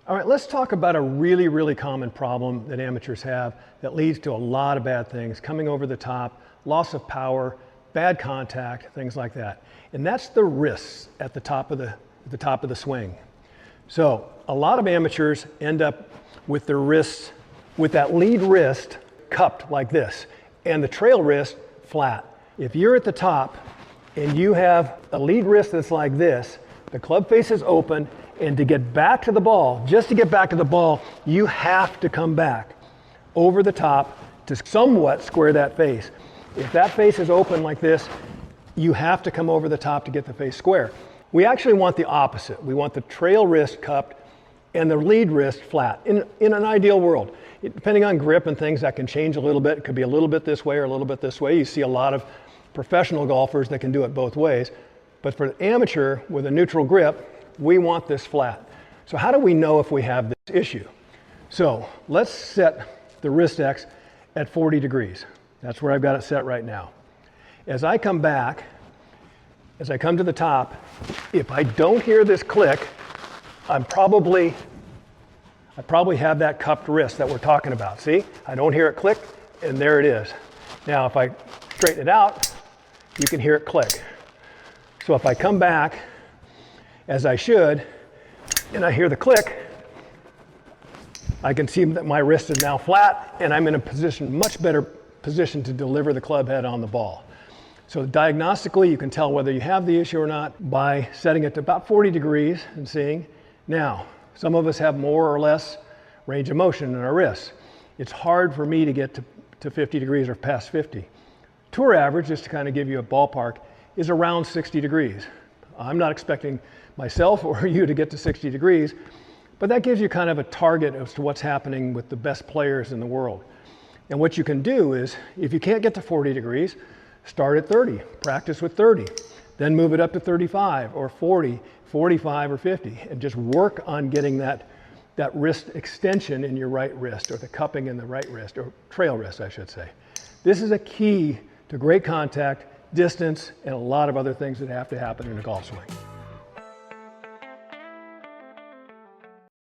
All right, let's talk about a really common problem that amateurs have that leads to a lot of bad things, coming over the top, loss of power, bad contact, things like that. And that's the wrists at the top of the swing. So a lot of amateurs end up with their wrists, with that lead wrist cupped like this, and the trail wrist flat. If you're at the top and you have a lead wrist that's like this, the club face is open, and to get back to the ball, just to get back to the ball, you have to come back over the top to somewhat square that face. If that face is open like this, you have to come over the top to get the face square. We actually want the opposite. We want the trail wrist cupped and the lead wrist flat. In an ideal world, depending on grip and things, that can change a little bit. It could be a little bit this way or a little bit this way. You see a lot of professional golfers that can do it both ways. But for the amateur with a neutral grip, we want this flat. So how do we know if we have this issue? So let's set the wrist X at 40 degrees. That's where I've got it set right now. As I come back, as I come to the top, if I don't hear this click, I probably have that cupped wrist that we're talking about. See, I don't hear it click, and there it is. Now, if I straighten it out, you can hear it click. So if I come back, as I should, and I hear the click, I can see that my wrist is now flat, and I'm in a much better position to deliver the club head on the ball. So diagnostically, you can tell whether you have the issue or not by setting it to about 40 degrees and seeing. Now, some of us have more or less range of motion in our wrists. It's hard for me to get to 50 degrees or past 50. Tour average, just to kind of give you a ballpark, is around 60 degrees. I'm not expecting myself or you to get to 60 degrees, but that gives you kind of a target as to what's happening with the best players in the world. And what you can do is, if you can't get to 40 degrees, start at 30, practice with 30, then move it up to 35 or 40, 45 or 50, and just work on getting that wrist extension in your right wrist, or the cupping in the right wrist, or trail wrist, I should say. This is a key to great contact, distance, and a lot of other things that have to happen in a golf swing.